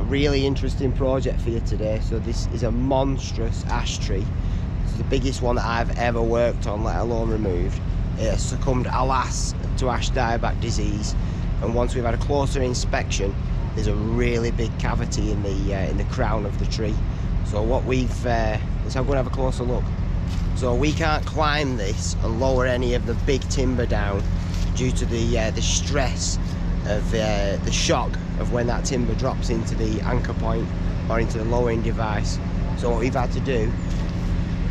really interesting project for you today. So this is a monstrous ash tree. It's the biggest one that I've ever worked on, let alone removed. It has succumbed, alas, to ash dieback disease, and once we've had a closer inspection, there's a really big cavity in the crown of the tree. So what we've let's go and have a closer look. So we can't climb this and lower any of the big timber down due to the stress of the shock of when that timber drops into the anchor point or into the lowering device. So what we've had to do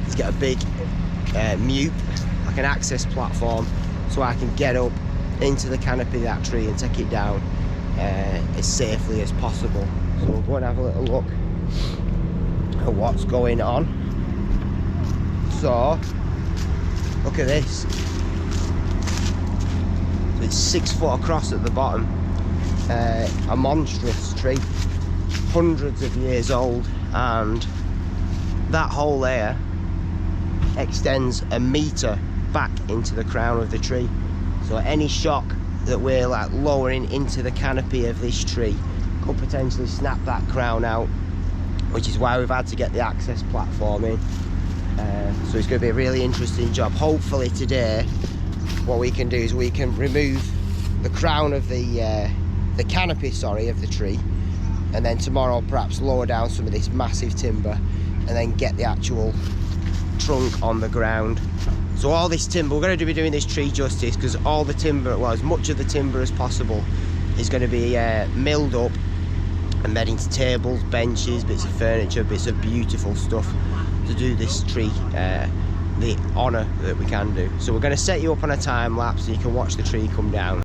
is get a big mute, like an access platform, so I can get up into the canopy of that tree and take it down as safely as possible. So we'll go and have a little look at what's going on. So look at this. So it's 6 foot across at the bottom. A monstrous tree, hundreds of years old, and that hole there extends a metre back into the crown of the tree. So any shock that we're like lowering into the canopy of this tree could potentially snap that crown out, which is why we've had to get the access platform in. So it's going to be a really interesting job. Hopefully today what we can do is we can remove the crown of the canopy, sorry, of the tree, and then tomorrow perhaps lower down some of this massive timber and then get the actual trunk on the ground. So all this timber, we're going to be doing this tree justice, because all the timber, well, as much of the timber as possible is going to be milled up and made into tables, benches, bits of furniture, bits of beautiful stuff to do this tree the honour that we can do. So we're going to set you up on a time lapse so you can watch the tree come down.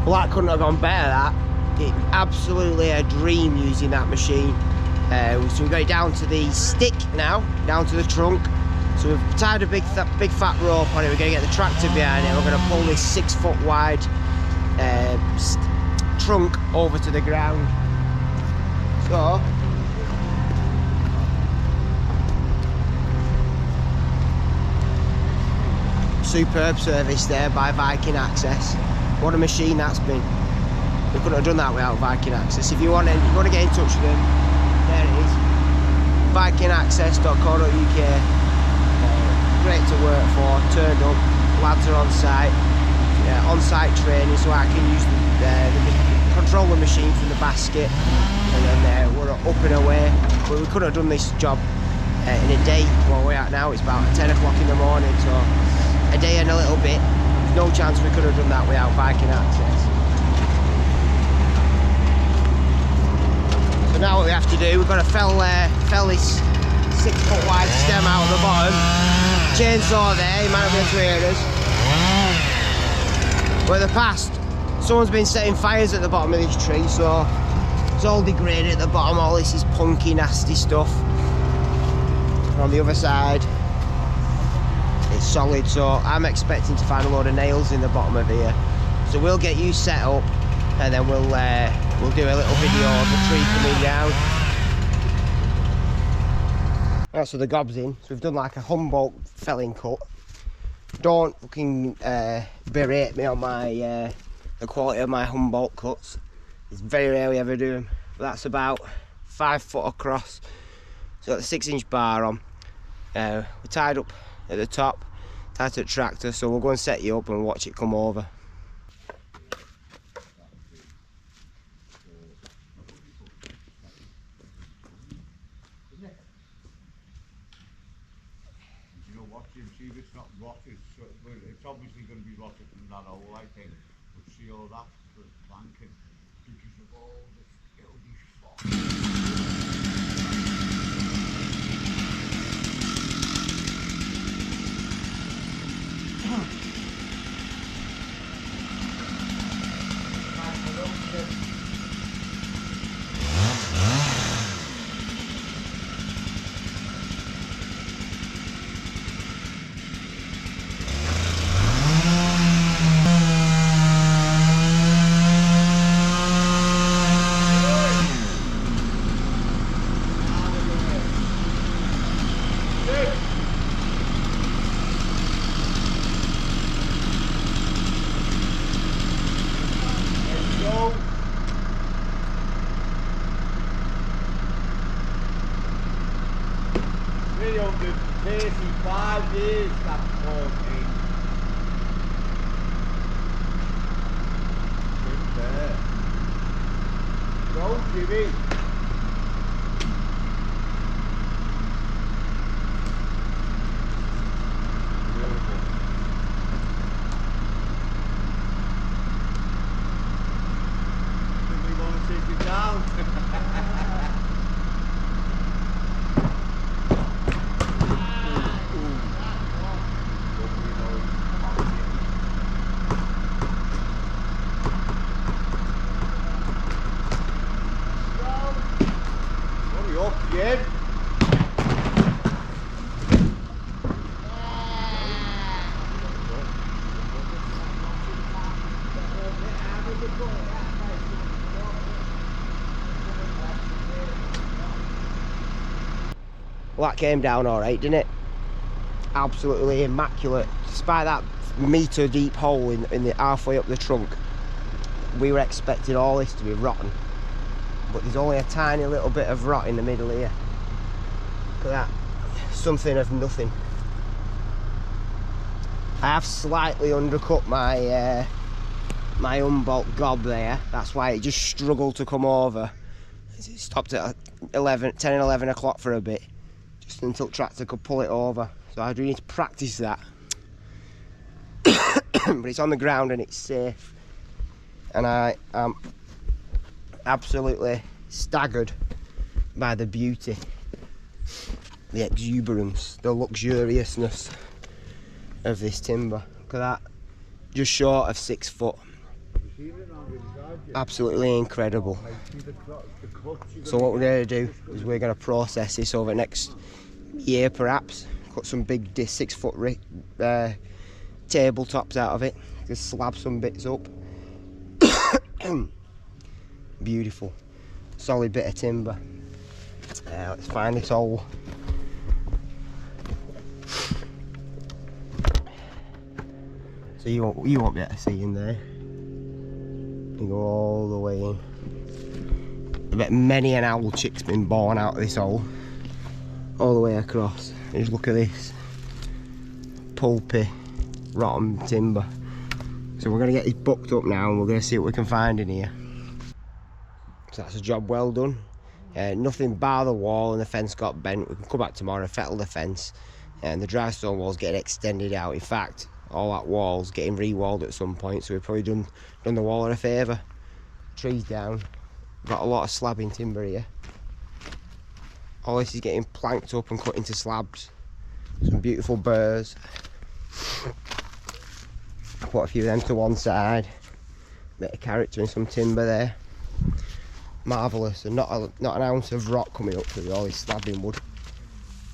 Well, that couldn't have gone better, that. It absolutely a dream using that machine. So we've got it down to the stick now, down to the trunk. So we've tied a big fat rope on it. We're going to get the tractor behind it. We're going to pull this 6 foot wide trunk over to the ground. So superb service there by Viking Access. What a machine that's been. We couldn't have done that without Viking Access. If you want to get in touch with them, there it is, vikingaccess.co.uk. Great to work for, turned up, lads are on site training, so I can use the controller machine from the basket, and then we're up and away. But we couldn't have done this job in a day. Where we're at now, it's about 10 o'clock in the morning, so a day and a little bit. There's no chance we could have done that without Viking Access. So now what we have to do, we've got to fell this 6 foot wide stem out of the bottom. Chainsaw there, you might not be able to hear us. But in the past, someone's been setting fires at the bottom of this tree, so it's all degraded at the bottom. All this is punky, nasty stuff. And on the other side, it's solid, so I'm expecting to find a load of nails in the bottom of here. So we'll get you set up, and then we'll we'll do a little video of the tree coming down. Right, so the gob's in, so we've done like a Humboldt felling cut. Don't fucking berate me on my the quality of my Humboldt cuts. It's very rare we ever do them, but that's about 5 foot across. So got the 6-inch bar on. We're tied up at the top, tied to the tractor, so we'll go and set you up and watch it come over. You know what, Jim, see if it's not rotted, so it's obviously going to be rotted from that hole, I think. But see all that for banking, because of all the filthy fuck. Years that poor thing. Good there. Go, Jimmy. Beautiful. Do we want to take it down? Well, that came down alright, didn't it? Absolutely immaculate. Despite that metre deep hole in the halfway up the trunk, we were expecting all this to be rotten. But there's only a tiny little bit of rot in the middle here. Look at that. Something of nothing. I have slightly undercut my my Humboldt gob there. That's why it just struggled to come over. It stopped at 10 and 11 o'clock for a bit, just until the tractor could pull it over. So I do need to practice that. But it's on the ground and it's safe. And I am absolutely staggered by the beauty, the exuberance, the luxuriousness of this timber. Look at that, just short of 6 foot. Absolutely incredible. So what we're going to do is we're going to process this over next year perhaps, cut some big 6 foot tabletops out of it, just slab some bits up. Beautiful, solid bit of timber. Let's find this hole. So you won't be able to see in there. You go all the way in. I bet many an owl chick's been born out of this hole, all the way across. And just look at this pulpy, rotten timber. So we're going to get this bucked up now and we're going to see what we can find in here. So that's a job well done. Nothing bar the wall and the fence got bent. We can come back tomorrow and fettle the fence. And the dry stone wall's getting extended out. In fact, all that wall's getting re-walled at some point, so we've probably done the wall a favour. Trees down. Got a lot of slabbing timber here. All this is getting planked up and cut into slabs. Some beautiful burrs. I put a few of them to one side. Bit of character and some timber there. Marvellous, and not an ounce of rock coming up through all this slabbing wood.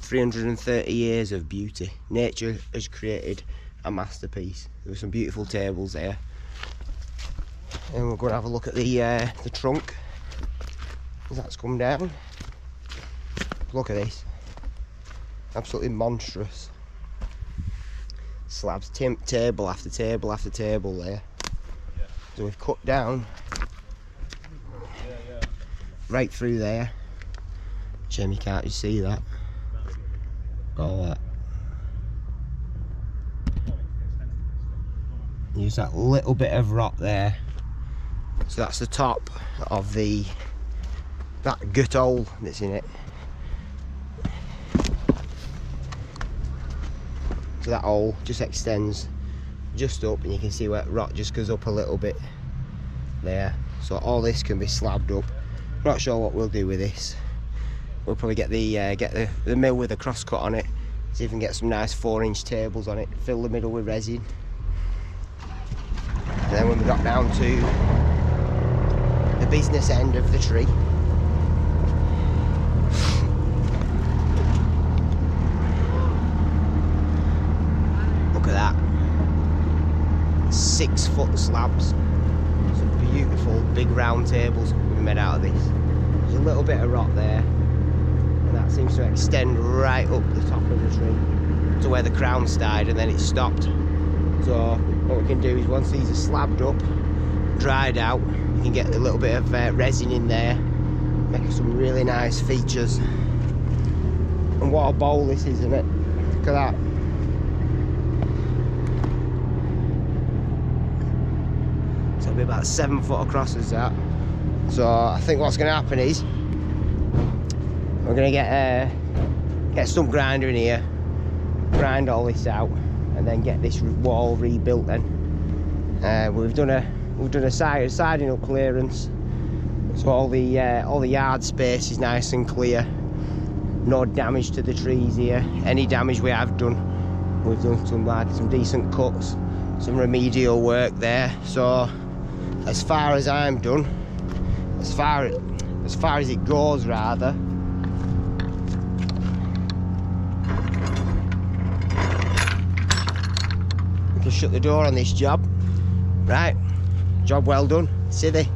330 years of beauty. Nature has created a masterpiece. There were some beautiful tables there. And we're going to have a look at the trunk as that's come down. Look at this, absolutely monstrous slabs, table after table after table there. So we've cut down right through there. Shame you can't just see that. All that. Use that little bit of rock there. So that's the top of that gut hole that's in it. So that hole just extends just up, and you can see where rock just goes up a little bit there. So all this can be slabbed up. Not sure what we'll do with this. We'll probably get the mill with a cross cut on it. See if we can get some nice 4-inch tables on it. Fill the middle with resin. And then when we got down to the business end of the tree, look at that. 6-foot slabs. Some beautiful big round tables we made out of this. There's a little bit of rock there, and that seems to extend right up the top of the tree to where the crown started, and then it stopped. So what we can do is, once these are slabbed up, dried out, we can get a little bit of resin in there, make some really nice features. And what a bowl this is, isn't it? Look at that. So it'll be about 7 foot across as that. So I think what's going to happen is, we're going to get a stump grinder in here, grind all this out, and then get this wall rebuilt. Then we've done a siding up clearance, so all the yard space is nice and clear. No damage to the trees here. Any damage we have done, we've done some decent cuts, some remedial work there. So as far as I'm done, as far as it goes rather, we can shut the door on this job. Right, job well done, civvy.